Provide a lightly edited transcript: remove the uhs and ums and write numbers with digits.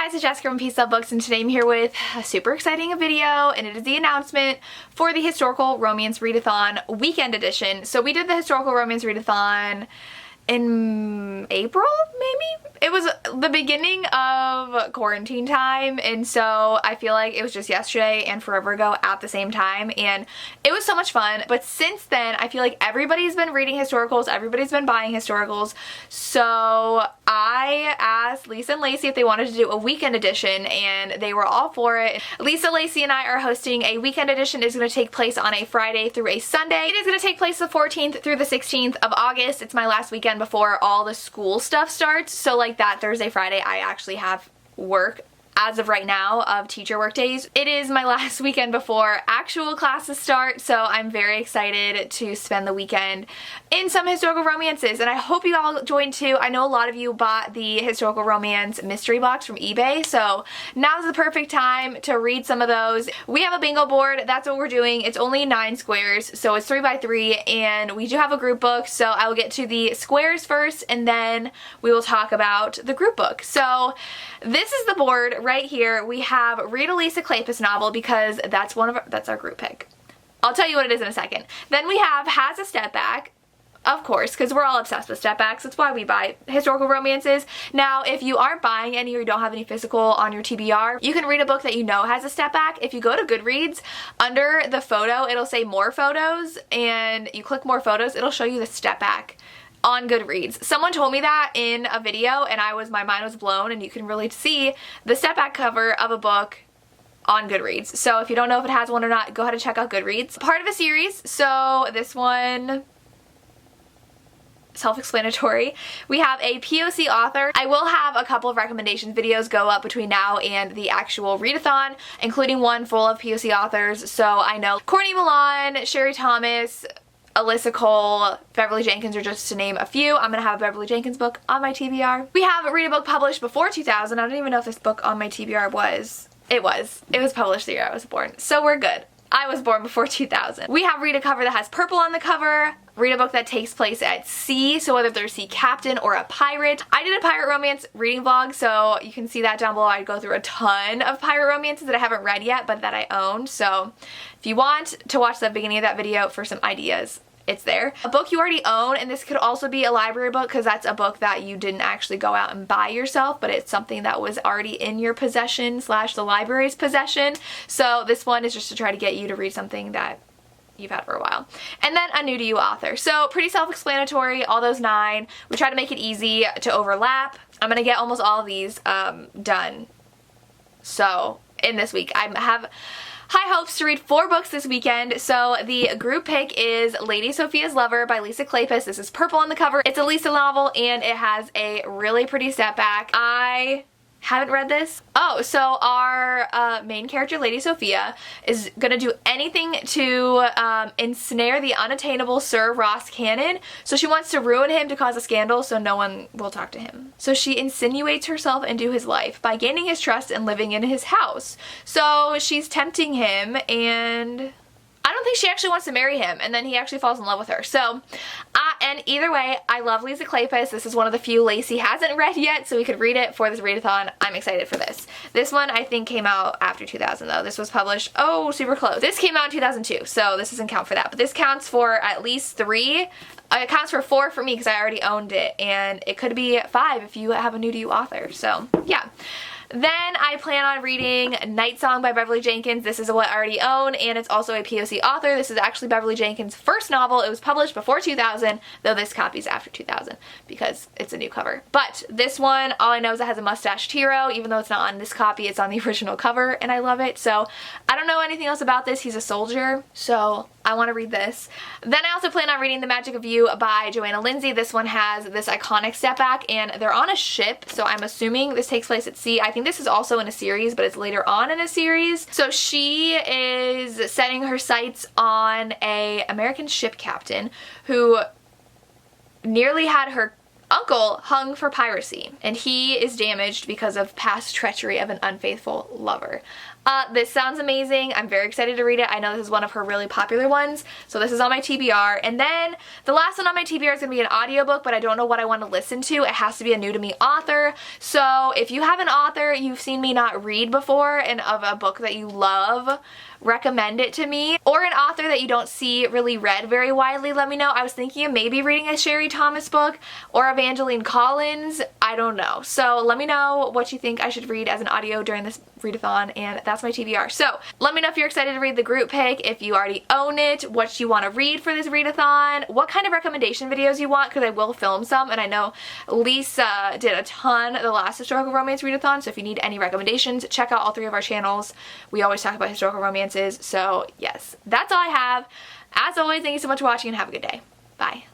guys, it's Jessica from Peace Love Books, and today I'm here with a super exciting video, and it is the announcement for the Historical Romance Readathon Weekend Edition. So we did the Historical Romance Readathon in April, maybe? It was the beginning of quarantine time, and so I feel like it was just yesterday and forever ago at the same time, and it was so much fun. But since then, I feel like everybody's been reading historicals, everybody's been buying historicals, so I asked Lisa and Lacey if they wanted to do a weekend edition, and they were all for it. Lisa, Lacey, and I are hosting a weekend edition. It's going to take place on a Friday through a Sunday. It is going to take place the 14th through the 16th of August. It's my last weekend before all the school stuff starts, so like that Thursday, Friday, I actually have work as of right now of teacher work days. It is my last weekend before actual classes start, so I'm very excited to spend the weekend in some historical romances, and I hope you all join too. I know a lot of you bought the historical romance mystery box from eBay, so now's the perfect time to read some of those. We have a bingo board. That's what we're doing. It's only 9 squares, so it's 3 by 3, and we do have a group book, so I will get to the squares first, and then we will talk about the group book. So this is the board right here. We have Read a Lisa Kleypas novel because that's our group pick. I'll tell you what it is in a second. Then we have Has a Step Back, of course, because we're all obsessed with step backs. That's why we buy historical romances. Now, if you aren't buying any or you don't have any physical on your TBR, you can read a book that you know has a step back. If you go to Goodreads, under the photo, it'll say more photos, and you click more photos, it'll show you the step back on Goodreads. Someone told me that in a video, and my mind was blown, and you can really see the step back cover of a book on Goodreads. So if you don't know if it has one or not, go ahead and check out Goodreads. Part of a series, so this one, self-explanatory. We have a POC author. I will have a couple of recommendation videos go up between now and the actual readathon, including one full of POC authors. So I know Courtney Milan, Sherry Thomas, Alyssa Cole, Beverly Jenkins are just to name a few. I'm gonna have a Beverly Jenkins book on my TBR. We have a read a book published before 2000. I don't even know if this book on my TBR was. It was published the year I was born. So we're good. I was born before 2000. We have read a cover that has purple on the cover. Read a book that takes place at sea, so whether they're a sea captain or a pirate. I did a pirate romance reading vlog, so you can see that down below. I go through a ton of pirate romances that I haven't read yet, but that I own. So if you want to watch the beginning of that video for some ideas, it's there. A book you already own, and this could also be a library book because that's a book that you didn't actually go out and buy yourself, but it's something that was already in your possession / the library's possession. So this one is just to try to get you to read something that you've had for a while. And then a new to you author. So pretty self-explanatory, all those 9. We try to make it easy to overlap. I'm gonna get almost all of these done. So in this week, I have high hopes to read 4 books this weekend. So the group pick is Lady Sophia's Lover by Lisa Kleypas. This is purple on the cover. It's a Lisa novel, and it has a really pretty step back. I haven't read this. Oh, so our main character, Lady Sophia, is gonna do anything to ensnare the unattainable Sir Ross Cannon. So she wants to ruin him to cause a scandal so no one will talk to him. So she insinuates herself into his life by gaining his trust and living in his house. So she's tempting him, and I don't think she actually wants to marry him, and then he actually falls in love with her. So, and either way, I love Lisa Kleypas. This is one of the few Lacey hasn't read yet, so we could read it for this readathon. I'm excited for this. This one, I think, came out after 2000, though. This was published, oh, super close. This came out in 2002, so this doesn't count for that. But this counts for at least 3. It counts for 4 for me because I already owned it, and it could be 5 if you have a new to you author. So, yeah. Then I plan on reading Night Song by Beverly Jenkins. This is what I already own, and it's also a POC author. This is actually Beverly Jenkins' first novel. It was published before 2000, though this copy's after 2000 because it's a new cover. But this one, all I know is it has a mustached hero. Even though it's not on this copy, it's on the original cover, and I love it. So I don't know anything else about this. He's a soldier, so I want to read this. Then I also plan on reading The Magic of You by Joanna Lindsey. This one has this iconic step back, and they're on a ship, so I'm assuming this takes place at sea. I think this is also in a series, but it's later on in a series. So she is setting her sights on a American ship captain who nearly had her uncle hung for piracy, and he is damaged because of past treachery of an unfaithful lover. This sounds amazing. I'm very excited to read it. I know this is one of her really popular ones, so this is on my TBR. And then the last one on my TBR is going to be an audiobook, but I don't know what I want to listen to. It has to be a new to me author. So if you have an author you've seen me not read before and of a book that you love, recommend it to me. Or an author that you don't see really read very widely, let me know. I was thinking of maybe reading a Sherry Thomas book or Evangeline Collins. I don't know. So let me know what you think I should read as an audio during this readathon, and that's my TBR. So let me know if you're excited to read the group pick, if you already own it, what you want to read for this readathon, what kind of recommendation videos you want, because I will film some, and I know Lisa did a ton the last historical romance readathon, so if you need any recommendations, check out all 3 of our channels. We always talk about historical romances, so yes, that's all I have. As always, thank you so much for watching and have a good day. Bye.